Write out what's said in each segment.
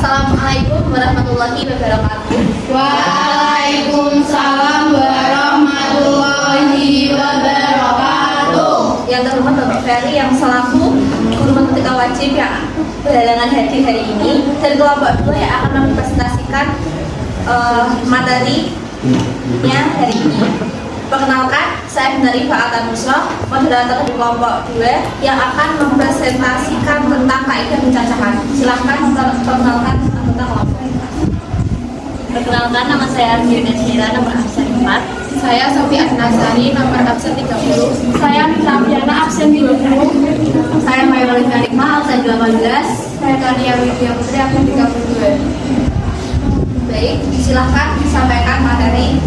Assalamualaikum warahmatullahi wabarakatuh. Waalaikumsalam warahmatullahi wabarakatuh. Yang terhormat Bapak Ferry yang selaku guru matematika wajib yang berhalangan hadir hari ini, dan kelompok 2 yang akan mempresentasikan materinya hari ini. Perkenalkan, saya Binari Fa'atan Musra, moderator di kelompok 2 yang akan mempresentasikan tentang kaidah pencacahan. Silakan perkenalkan anggota kelompok. Perkenalkan, nama saya Arjuna Syira, nomor absen 4. Saya Sofi Asnasari, nomor absen 30. Saya Mita Fiana, absen 30. Saya Mayor Karima, absen 18. Saya Tania Widya Putri, absen 32. Baik, silahkan disampaikan materi.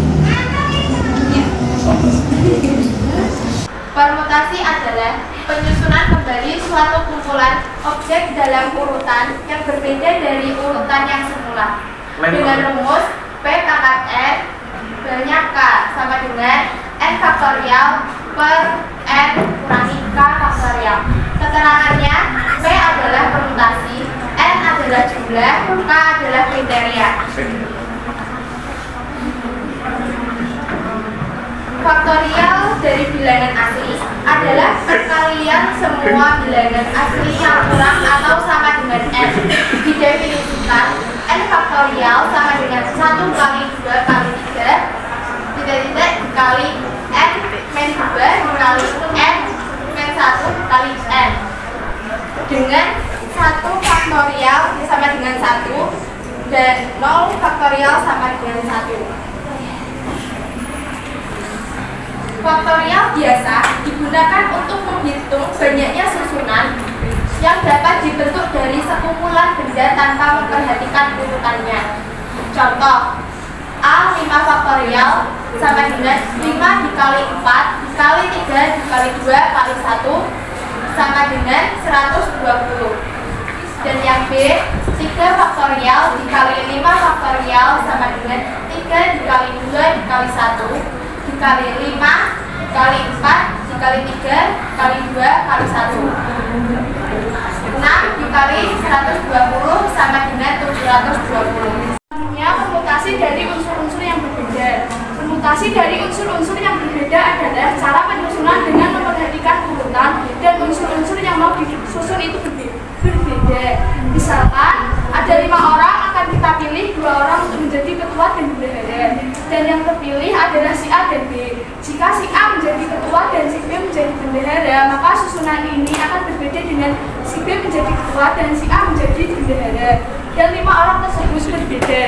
Permutasi adalah penyusunan kembali suatu kumpulan objek dalam urutan yang berbeda dari urutan yang semula dengan rumus P pangkat N banyak K sama dengan N faktorial per N kurangi K faktorial. Keterangannya, P adalah permutasi, N adalah jumlah, K adalah kriteria. Faktorial dari bilangan asli adalah perkalian semua bilangan asli yang kurang atau sama dengan N. Didefinisikan, N faktorial sama dengan 1 kali 2 kali 3 dikali N min 2 dikali N min 1 kali N. Dengan 1 faktorial sama dengan 1 dan 0 faktorial sama dengan 1. Faktorial biasa digunakan untuk menghitung banyaknya susunan yang dapat dibentuk dari sekumpulan benda tanpa memperhatikan urutannya. Contoh, A5 faktorial sama dengan 5 dikali 4 dikali 3 dikali 2 kali 1 sama dengan 120. Dan yang B, 3 faktorial dikali 5 faktorial sama dengan 3 dikali 2 dikali 1 dikali 5 dikali 4 dikali 3 kali 2 kali 1. 6 dikali 120 sama dengan 720. Selanjutnya, permutasi dari unsur-unsur yang berbeda. Permutasi dari unsur-unsur yang berbeda adalah cara penyusunan dengan memperhatikan urutan dan unsur-unsur yang mau disusun itu berbeda. Misalkan, ada 5 orang, akan kita pilih 2 orang untuk menjadi ketua dan bendahara, dan yang terpilih adalah si A dan B. Jika si A menjadi ketua dan si B menjadi bendahara, maka susunan ini akan berbeda dengan si B menjadi ketua dan si A menjadi bendahara, dan 5 orang tersebut berbeda.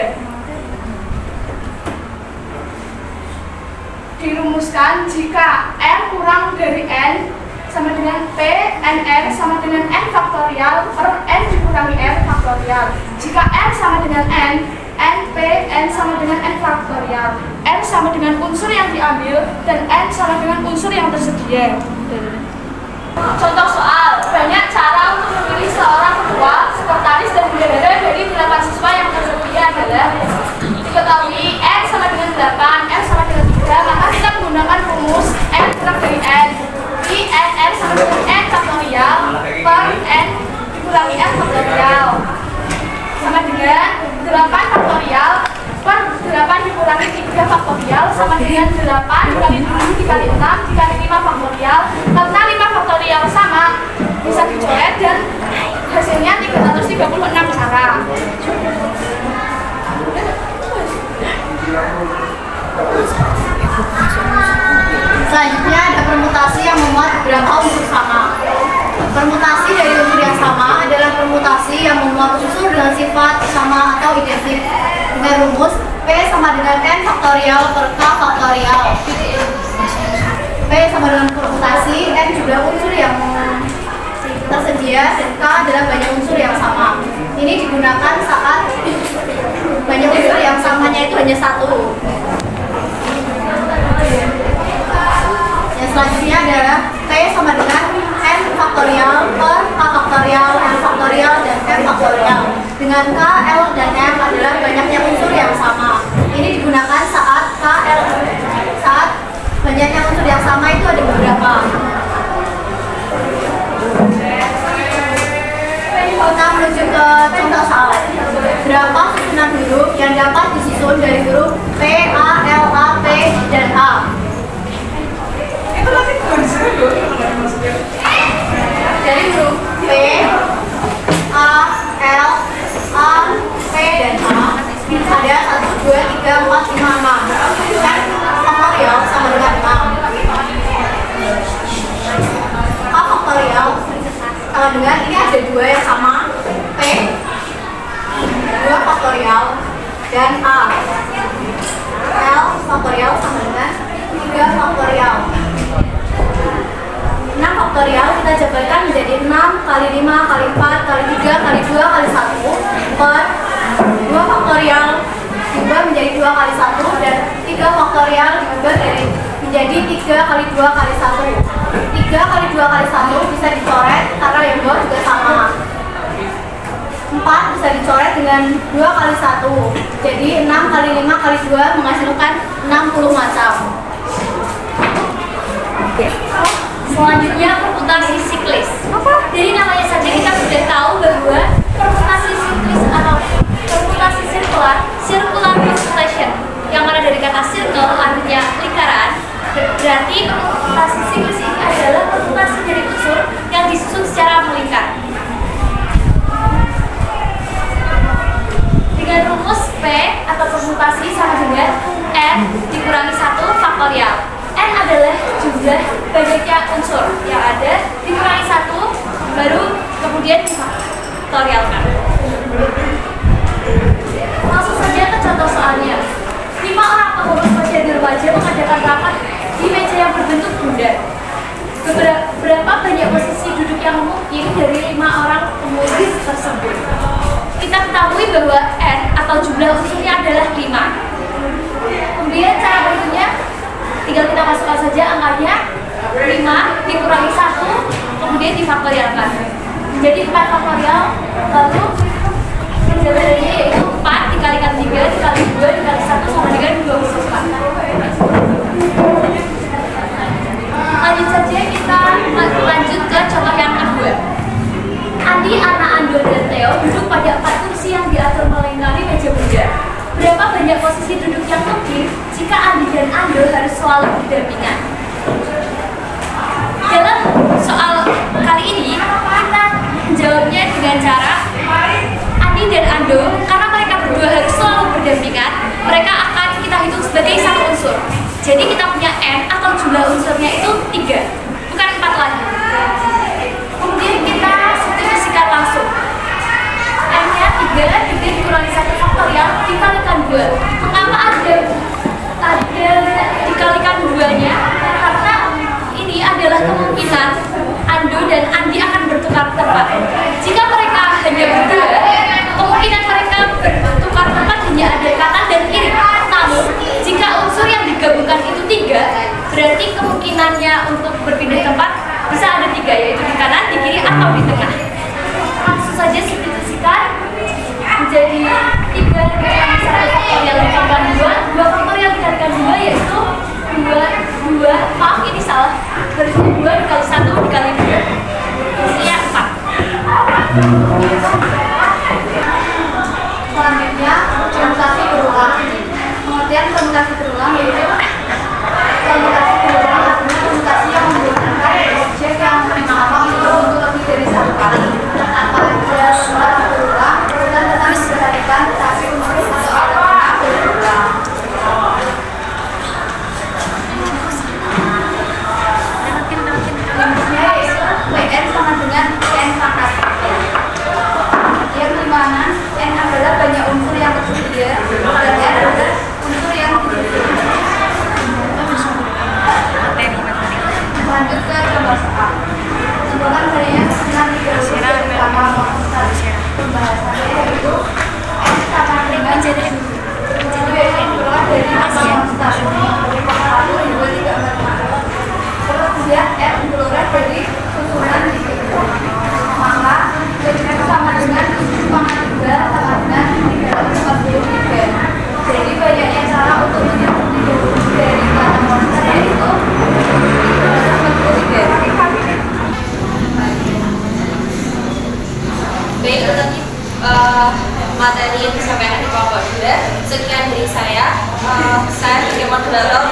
Dirumuskan jika N kurang dari N sama dengan P NR sama dengan N faktorial per N dikurangi N faktorial. Jika N sama dengan N, N P N sama dengan N faktorial. N sama dengan unsur yang diambil dan N sama dengan unsur yang tersedia. Contoh soal, banyak cara untuk memilih seorang ketua, sekretaris, dan bendahara dari 8 siswa yang tersedia adalah diketahui N sama dengan 8, N sama dengan 3, maka kita menggunakan rumus N kurang dari N. Di N sama dengan N faktorial per N dikurangi N faktorial sama dengan 8 faktorial per 8 dikurangi 3 faktorial sama dengan 8 dikali 7 dikali 6 dikali 5 faktorial. Karena 5 faktorial sama, bisa dicoret dan hasilnya 336 cara. Selanjutnya ada permutasi yang memuat beberapa unsur sama. Permutasi dari unsur yang sama adalah permutasi yang memuat unsur dengan sifat sama atau identik dengan rumus P sama dengan N faktorial per K faktorial. P sama dengan permutasi, N jumlah unsur yang tersedia, dan K adalah banyak unsur yang sama. Ini digunakan saat banyak unsur yang samanya itu hanya satu. Yang selanjutnya adalah P sama dengan N faktorial per K faktorial, N faktorial, dan M faktorial. Dengan K, L, dan M adalah banyaknya unsur yang sama. Ini digunakan saat K, L, saat banyaknya unsur yang sama itu ada beberapa. Kita menuju ke contoh soal. 2, 3, 4, 5, 6. N faktorial sama dengan 6. K faktorial sama dengan, ini ada 2 yang sama, P 2 faktorial dan A. L faktorial sama dengan 3 faktorial. 6 faktorial kita jabarkan menjadi 6 kali 5 kali 4 kali 3 kali 2 kali 1 per 2 faktorial diubah menjadi 2 kali 1 dan 3 faktorial diubah menjadi 3 kali 2 kali 1. 3 kali 2 kali 1 bisa dicoret karena yang bawah juga sama. 4 bisa dicoret dengan 2 kali 1. Jadi 6 kali 5 kali 2 menghasilkan 60 macam. Selanjutnya permutasi siklis. Jadi namanya saja kita sudah tahu bahwa permutasi siklis atau permutasi sirkular, circular permutation, yang mana dari kata circle artinya lingkaran. Berarti permutasi siklis ini adalah permutasi dari unsur yang disusun secara melingkar. Dengan rumus P atau permutasi sama dengan N dikurangi 1 faktorial. N adalah jumlah banyaknya unsur yang ada, dikurangi 1 baru kemudian difaktorialkan. Langsung saja ke contoh soalnya. 5 orang pengurus posyandu remaja mengadakan rapat di meja yang berbentuk bundar. Berapa banyak posisi duduk yang mungkin dari 5 orang pengurus tersebut? Kita ketahui bahwa N atau jumlah unsurnya adalah 5. Kemudian cara berikutnya tinggal kita masukkan saja angkanya 5 dikurangi 1 kemudian difaktorialkan jadi 4 faktorial, lalu jawabannya yaitu 4 dikalikan 3 dikali 2 dikali 1 sama dengan 24. Lanjut saja kita lanjut ke contoh yang kedua. Andi, Ana, Ando, dan Theo duduk pada 4 kursi yang diatur melingkari meja bundar. Berapa banyak posisi duduk yang mungkin jika Andi dan Ando harus selalu berdampingan? Dalam soal kali ini, kita menjawabnya dengan cara Andi dan Ando, karena mereka berdua harus selalu berdampingan, mereka akan kita hitung sebagai satu unsur. Jadi kita punya N atau jumlah unsurnya itu 3, bukan 4 lagi. Kemudian kita substitusikan langsung. N-nya 3 dikurangi 1 faktorial dikalikan 2. Mengapa ada dikalikan 2-nya? Karena ini adalah kemungkinan Ando dan Andi akan bertukar tempat. Jika mereka hanya berdua, kemungkinan mereka bertukar tempat hanya ada kanan dan kiri. Namun, jika unsur yang digabungkan itu 3, berarti kemungkinannya untuk berpindah tempat bisa ada 3, yaitu di kanan, di kiri, atau di tengah. Langsung saja substitusikan menjadi 3 dikalikan 1 faktorial dikalikan 2 faktorial dikalikan 2 yaitu 2, maaf ini salah, berarti 2 dikali 1 dikali 2 hasilnya 4. Selanjutnya permutasi berulang. Pengertian permutasi berulang yaitu permutasi berulang artinya permutasi yang menggunakan objek yang sama untuk lebih dari satu kali tanpa ada permutasi berulang dan tetap diperhatikan tapi unsur atau elemennya berulang. Rumusnya yaitu PN sama dengan N pangkat 3, yang dimana N adalah banyak unsur yang tersedia dan N adalah unsur yang tidak. Lanjut ke contoh soal. Contohkan adanya 9 3 pertama pembahasannya yaitu N sama dengan yang keluar dari konstan 1, 2, 3, 4, 5. Kemudian N keluar dari susunan di sini. Maka N sama dengan 7 pangkat 2 sama dengan 343. Jadi banyaknya cara untuk menyebut dari kata monster yaitu 343. Baik, untuk materi yang disampaikan di kelompok 2, sekian dari saya sebagai moderator